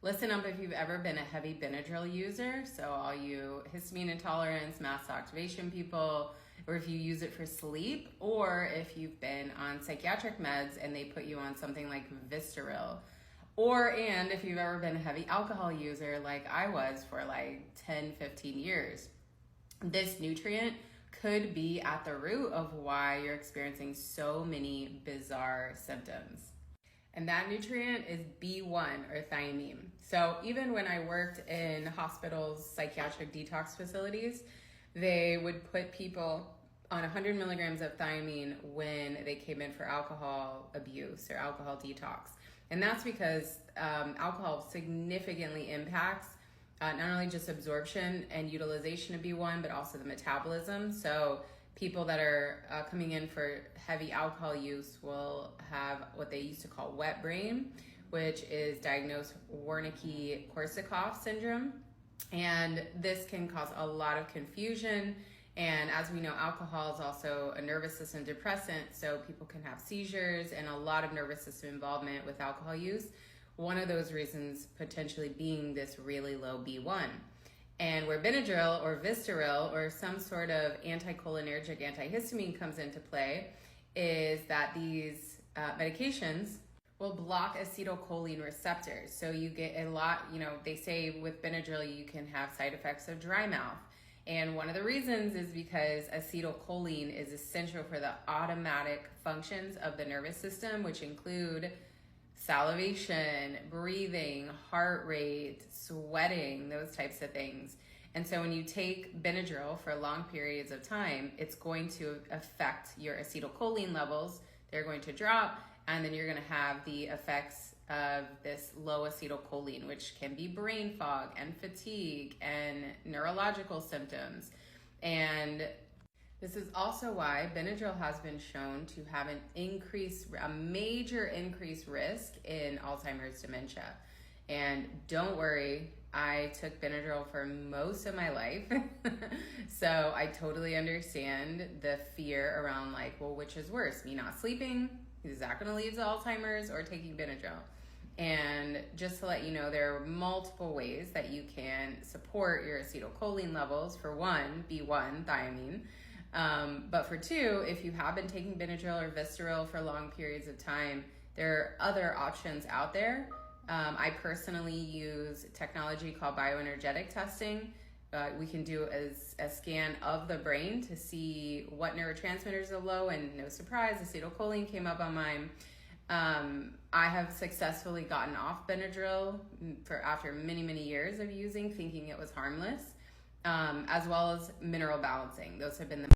Listen up if you've ever been a heavy Benadryl user. So all you histamine intolerance, mast activation people, or if you use it for sleep, or if you've been on psychiatric meds and they put you on something like Vistaril. And if you've ever been a heavy alcohol user like I was for like 10, 15 years. This nutrient could be at the root of why you're experiencing so many bizarre symptoms. And that nutrient is B1 or thiamine. So even when I worked in hospitals, psychiatric detox facilities, they would put people on 100 milligrams of thiamine when they came in for alcohol abuse or alcohol detox. And that's because alcohol significantly impacts not only just absorption and utilization of B1, but also the metabolism. So people that are coming in for heavy alcohol use will have what they used to call wet brain, which is diagnosed Wernicke-Korsakoff syndrome. And this can cause a lot of confusion. And as we know, alcohol is also a nervous system depressant, so people can have seizures and a lot of nervous system involvement with alcohol use. One of those reasons potentially being this really low B1. And where Benadryl or Vistaril or some sort of anticholinergic antihistamine comes into play is that these medications will block acetylcholine receptors. So you get a lot, they say with Benadryl you can have side effects of dry mouth. And one of the reasons is because acetylcholine is essential for the automatic functions of the nervous system, which include salivation, breathing, heart rate, sweating, those types of things. And so when you take Benadryl for long periods of time, it's going to affect your acetylcholine levels. They're going to drop, and then you're going to have the effects of this low acetylcholine, which can be brain fog and fatigue and neurological symptoms. And this is also why Benadryl has been shown to have a major increased risk in Alzheimer's dementia. And don't worry, I took Benadryl for most of my life. So I totally understand the fear around which is worse, me not sleeping? Is that going to lead to Alzheimer's, or taking Benadryl? And just to let you know, there are multiple ways that you can support your acetylcholine levels. For one, B1, thiamine. But for two, if you have been taking Benadryl or Vistaril for long periods of time, there are other options out there. I personally use technology called bioenergetic testing. We can do a scan of the brain to see what neurotransmitters are low, and no surprise, acetylcholine came up on mine. I have successfully gotten off Benadryl after many, many years of using, thinking it was harmless, as well as mineral balancing. Those have been the